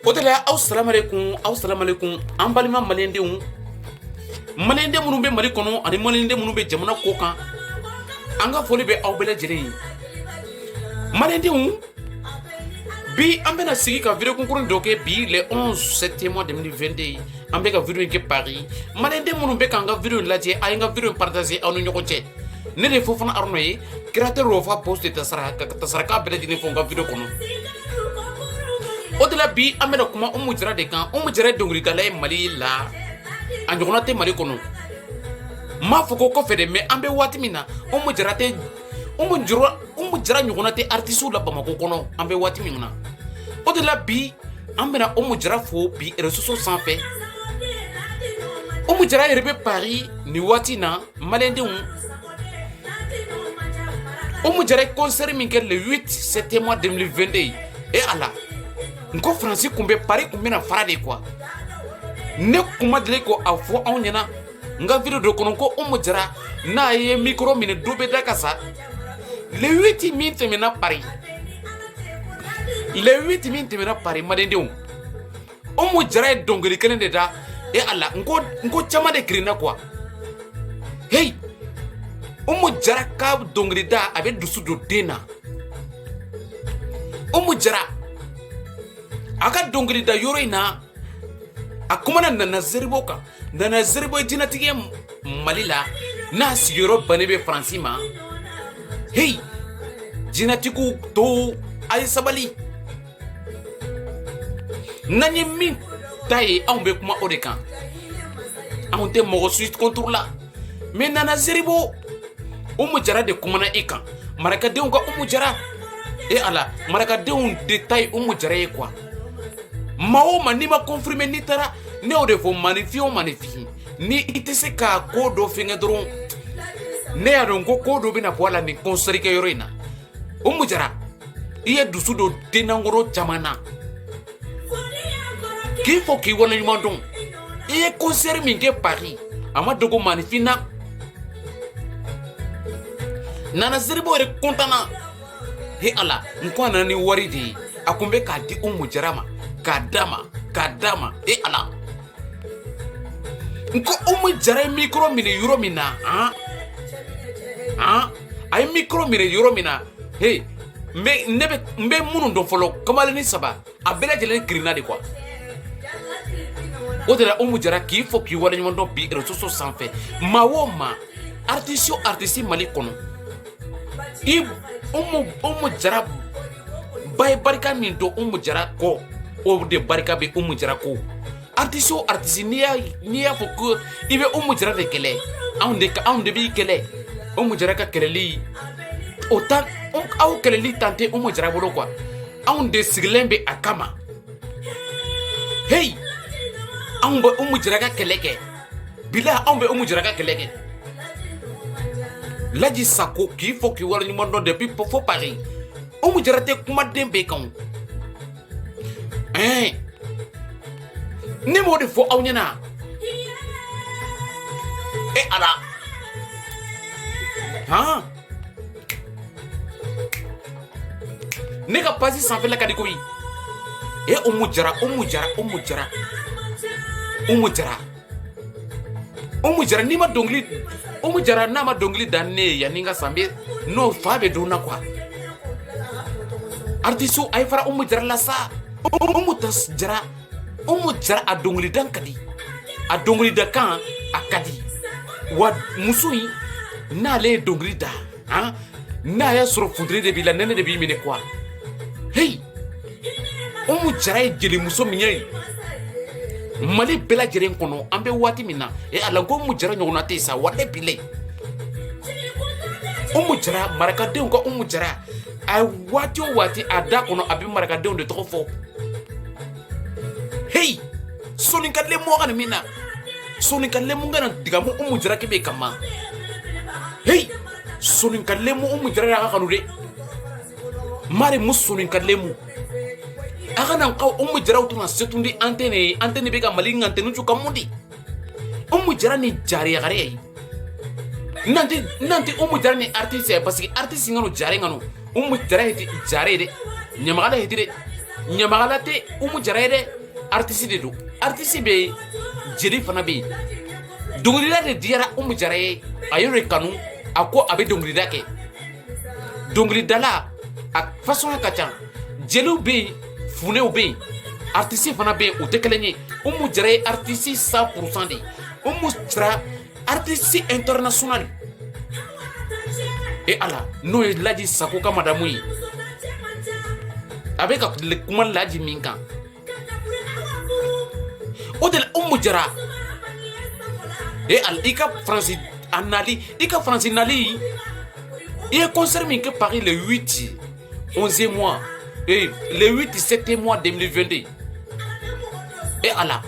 O de la assalamu alaikum an balima maliyɛndenw maliyɛnden minnu bɛ Mali kɔnɔ ani maliyɛnden minnu bɛ jamana kɔ kan an ka foli bɛ aw bɛɛ lajɛlen ye. Maliyɛndenw bi an bɛna sigi ka vidéo kunkurunin dɔ kɛ bi le 11 septembre 2022 an bɛ ka vidéo in kɛ Paris. Maliyɛnden minnu bɛ k'an ka vidéo in lajɛ a ye n ka vidéo in partager aw ni ɲɔgɔn cɛ. Ne de ye Fofana Aruna ye, créateur Rofa Post de Tasaraka bɛɛ lajɛlen fɔ n ka vidéo kɔnɔ. O de la bi an bɛna kuma Umu Jara de kan. Umu Jara ye dɔnkilidala ye Mali la, a ɲɔgɔnna tɛ Mali kɔnɔ. N m'a fɔ ko kɔfɛ dɛ, mais an bɛ waati min na Umu Jara ɲɔgɔnna tɛ artiste la Bamakɔ kɔnɔ, an bɛ waati min na. O de la bi an bɛna Umu Jara fo bi réseaux sociaux sanfɛ. Umu Jara yɛrɛ bɛ Paris nin waati in na maliyɛndenw. Umu Jara ye concert min kɛ le 8 septembre 2022 et ala n ko Faransi kun bɛ Paris kun bɛna fara de quoi. Ne kun ma deli ko a fɔ anw ɲɛna n ka vidéo dɔ kɔnɔ ko Umu Jara n'a ye micro minɛ dɔ bɛ da ka sa. Le 8 min tɛmɛna Paris maliyɛndenw. Umu Jara ye dɔnkili kelen de da et ala n ko caman de kirinna quoi. Hey, Umu Jara ka dɔnkili da a bɛ dusu don den na. Umu Jara a ka dɔnkili da yɔrɔ in na a kumana Nana Zeribo kan. Nana Zeribo ye jinɛtigi ye Mali la n'a sigiyɔrɔ bannen bɛ Faransi ma. Hey, jinɛtigiw tɔw a ye sabali. N'an ye min ta ye anw bɛ kuma o de kan. Anw tɛ mɔgɔ si contre la, mais Nana Zeribo Umu Jara de kumana i kan. Marakadenw ka Umu Jara e ala marakadenw de ta ye Umu Jara ye quoi. Maa o maa n'i ma confirmer n'i taara ne y'o de fɔ manifin o manifin ni i tɛ se ka ko dɔ fɛngɛ dɔrɔn ne y'a dɔn ko dɔ bɛna bɔ a la nin concert kɛ yɔrɔ in na. Umu Jara i ye dusu don dennankɔrɔ caman na k'i fɔ k'i waleɲuman dɔn. I ye concert min kɛ Paris a ma dogo manifin na. Nana Zeribo yɛrɛ content. He ala n ko a nana ni wari de ye a kun bɛ k'a di Umu Jara ma k'a d'a ma e ala n ko Umu Jara ye micro minɛ yɔrɔ min na a ye micro minɛ yɔrɔ min na hey n bɛ minnu dɔn fɔlɔ kamalenni saba a bɛɛ lajɛlen kirinna de quoi. O de la Umu Jara k'i fɔ k'i waleɲuman dɔn bi réseaux sociaux sanfɛ maa o maa artiste o artiste Mali kɔnɔ Umu Jara ba ye barika min don Umu Jara kɔ o de barika bɛ Umu Jara ko. Artiste o artiste n'i y'a fɔ ko i bɛ Umu Jara de kɛlɛ anw de b'i kɛlɛ. Umu Jara ka kɛlɛli o tan aw kɛlɛli tan tɛ Umu Jara bolo quoi. Anw de sigilen bɛ a kama. Hey, anw bɛ Umu Jara ka kɛlɛ kɛ bila anw bɛ Umu Jara ka kɛlɛ kɛ. Laji Sako k'i fɔ k'i waleɲuman dɔn depuis fo Paris. Umu Jara tɛ kumaden bɛɛ kan. Ne m'o de fɔ aw ɲɛna. E ala ne ka page sanfɛla ka di koyi. E Umu Jara n'i ma dɔnkili Umu Jara n'a ma dɔnkili da ne ye yanni n ka san bɛ n'o fa bɛ don na quoi. Artiste a ye fara Umu Jara la sa. Umu Jara a dɔnkilidan ka di a dɔnkilidakan a ka di wa muso in n'ale ye dɔnkili da n'a y'a sɔrɔ funteni de b'i la nɛnɛ de b'i minɛ quoi. Hey, Umu Jara ye jelimuso min ye Mali bɛɛ lajɛlen kɔnɔ an bɛ waati min na ala ko Umu Jara ɲɔgɔnna tɛ sa wa ne bile. Umu Jara marakadenw ka Umu Jara a waati o waati a da kɔnɔ a bɛ marakadenw de tɔgɔ fɔ. Hey, soninka lemu kan min na soninka lemu kan digamu Umu Jara kebe kama. Hey, soninka lemu Umu Jara ka kanu de mari mu soninka lemu agana ka Umu Jara utuna setundi antenne be ka Mali ngantenu chu kamundi. Umu Jara ni jari ya gare nanti Umu Jara ni artiste parce que artiste ngano jare ngano Umu Jara ti jare de ɲamagala ye de ɲamagala tɛ Umu Jara ye dɛ artiste de don artiste bɛ yen jeli fana bɛ yen dɔnkilida de diyara Umu Jara ye a y'o de kanu a ko a bɛ dɔnkilida kɛ dɔnkilidala a façon ka ca jeliw bɛ yen funew bɛ yen artiste fana bɛ yen o tɛ kelen ye Umu Jara ye artiste 100% de Umu Jara artiste international et ala n'o ye Laji Sako ka madamu ye a bɛ ka kuma Laji min kan o de la Umu Jara et ala i ka France nali il y a un concert qui est Paris le 8 11e mois et le 8 7e mois 2022 et ala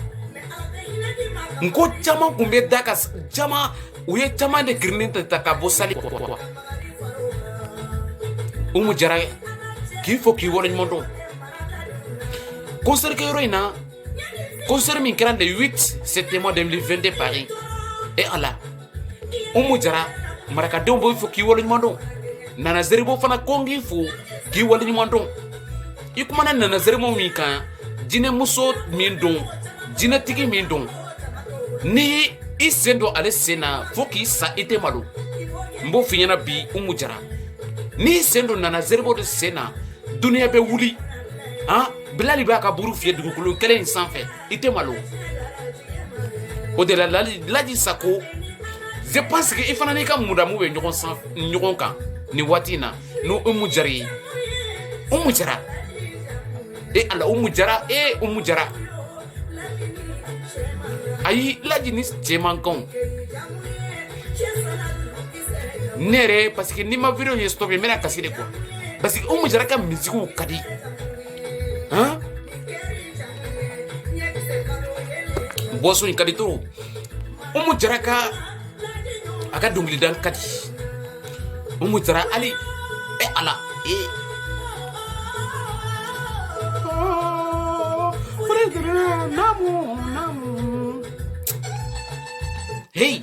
nko chama kumbe daka chama uye chama de kirnita takabo sali Umu Jara qu'il faut qu'il voit le monde concert que roina concert min kran le 8 7e mois 2022 Paris et ala Umu Jara maraka dombo il faut qu'il voit le monde nana zeribo fana kongi fu ki wali nyumando ikumana nana zeribo mi kan jine muso min don jine tigi min don ni isendo ale sena fo ki sa ite malo mbo finyana bi Umu Jara ni sendo nana zeribo de sena dunia be wuli hein bilali ba ka buru fiye dugukulu kelen sanfɛ ite malo o de la Laji Sako je pense que ifana ni ka mudamu be ɲɔgɔn kan ni waati na no Umu Jara ye Umu Jara e ala Umu Jara ayi Laji ni cɛman kan ne yɛrɛ parce que ni ma video ye stop n bɛna kasi de quoi parce que Umu Jara ka musique ka di hein boisson in ka di trop Umu Jara ka a ka dɔnkilidan ka di Umu Jara ali e ala hey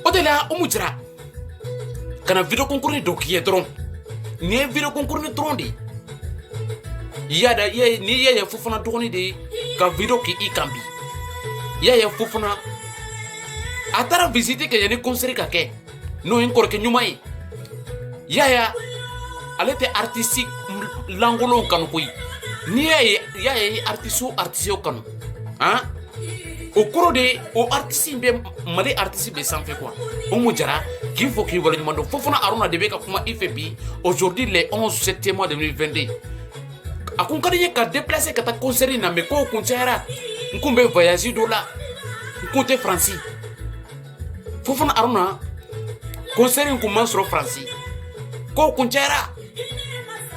o de la Umu Jara kana video concours ni dɔ k'i ye dɔrɔn ni ye video concours ni dɔrɔn de yada ni ya ye Fofana dɔgɔnin de ka video k'i i kan bi ya ye Fofana a taara visite kɛ yanni concert ka kɛ n'o ye n kɔrɔkɛ ɲuman ye yaya ale tɛ artiste lankolon kanu koyi ni y'a ye artiste kanu hein o kɔrɔ de o artiste bɛ Mali artiste bɛ sanfɛ quoi Umu Jara k'i fɔ k'i waleɲuman dɔn Fofana Aruna de bɛ ka kuma i fɛ bi aujourd'hui le 11 septembre 2022 a ko n ka di n ye ka déplacer ka taa concert in na mais k'o kun cayara n kun bɛ voyage dɔ la n kun tɛ Faransi Fofana Aruna concert in kun ma sɔrɔ Faransi k'o kun cayara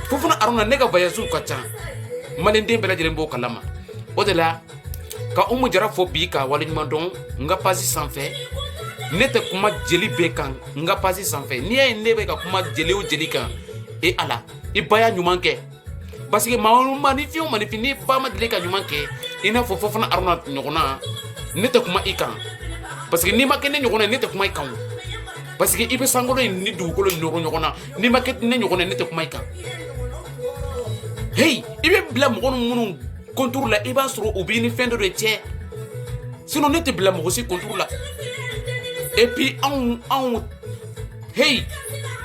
Fofana Aruna ne ka voyage ka ca maliyɛnden bɛɛ lajɛlen b'o kalama o de la ka Umu Jara fɔ bi ka waleɲuman dɔn n ka page sanfɛ ne tɛ kuma jeli bɛɛ kan n ka page sanfɛ n'i y'a ye ne bɛ ka kuma jeli o jeli kan e ala i ba y'a ɲuman kɛ parce que manifin o manifin n'i ba ma deli ka ɲuman kɛ i n'a fɔ Fofana Aruna ɲɔgɔnna ne tɛ kuma i kan parce que n'i ma kɛ ne ɲɔgɔnna ne tɛ kuma i kan parce que i bɛ sankolo in ni dugukolo nɔrɔ ɲɔgɔn na n'i ma kɛ ne ɲɔgɔnna ne tɛ kuma i kan hey i bɛ bila mɔgɔ minnu contour la i b'a sɔrɔ u b'i ni fɛn dɔ de cɛ sinon ne tɛ bila mɔgɔ si contour la et puis anw hey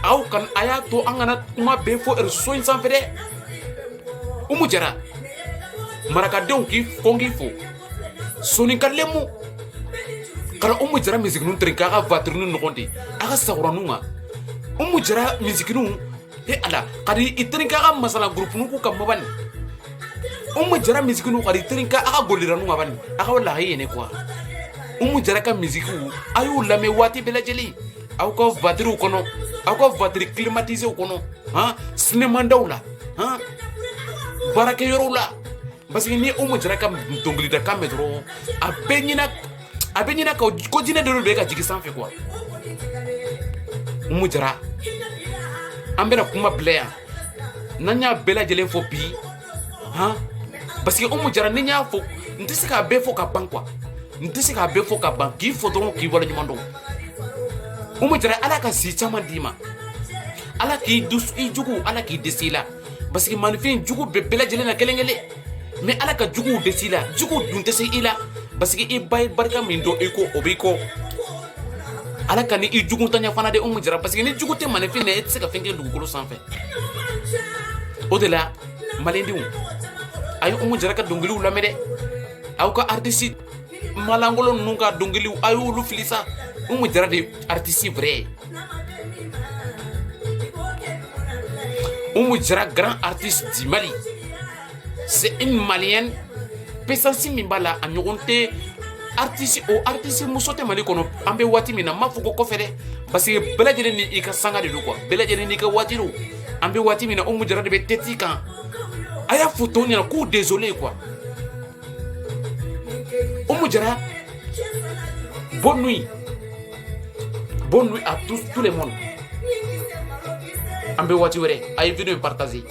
aw kan a y'a to an kana kuma bɛɛ fɔ réseau in sanfɛ dɛ Umu Jara marakadenw kɔn k'i fo soninka lemu kana Umu Jara misikinu tɛrin k'a ka vatirinu ɲɔgɔn de a ka sagoranu ma Umu Jara misikinu e ala kadi i tɛrin k'a ka masala groupenu k'u ka mabani Umu Jara misikinu kadi i tɛrin k'a ka goliranu ka bani a ka lahi ye ne quoi Umu Jara ka misikiw a y'u lamɛn waati bɛɛ lajɛlen aw ka vatiriw kɔnɔ aw ka vatiri climatisew kɔnɔ han cinémandaw la han baarakɛyɔrɔw la parce que ni Umu Jara ka dɔnkilidakan mɛn dɔrɔn a bɛ ɲina ko jinɛ dɔ bɛ ka jigin sanfɛ quoi Umu Jara an bɛna kuma bila yan n'an y'a bɛɛ lajɛlen fɔ bi han parce que Umu Jara ni n y'a fɔ n tɛ se k'a bɛɛ fɔ ka ban quoi n tɛ se k'a bɛɛ fɔ ka ban k'i fɔ dɔrɔn k'i waleɲuman dɔn Umu Jara ala ka si caman d'i ma ala k'i dus I jugu ala k'i desi la parce que manifin jugu bɛɛ bɛɛ lajɛlen na kelen kelen mais ala ka juguw desi la jugu dun tɛ se I la parce que I ba ye barika min dɔn I ko o b'i kɔ ala ka ni I jugu tanya fana de Umu Jara parce que ni jugu tɛ manifin na I tɛ se ka fɛn kɛ dugukolo sanfɛ o de la maliyɛndenw a ye Umu Jara ka dɔnkiliw lamɛn dɛ aw ka artiste malangolo ninnu ka dɔnkiliw a y'olu fili sa Umu Jara de artiste vrai Umu Jara grand artiste du Mali c'est une malienne puissance min b'a la a ɲɔgɔn tɛ artiste o artiste muso tɛ Mali kɔnɔ an bɛ waati min na n m'a fɔ ko kɔfɛ dɛ parce que bɛɛ lajɛlen ni I ka sanga de don quoi bɛɛ lajɛlen n'i ka waati don an bɛ waati min na Umu Jara de bɛ tɛti kan a y'a fɔ tɔw ɲɛna k'u désolé quoi Umu Jara bonne nuit à tous les monde an bɛ waati wɛrɛ a ye vidéo in partager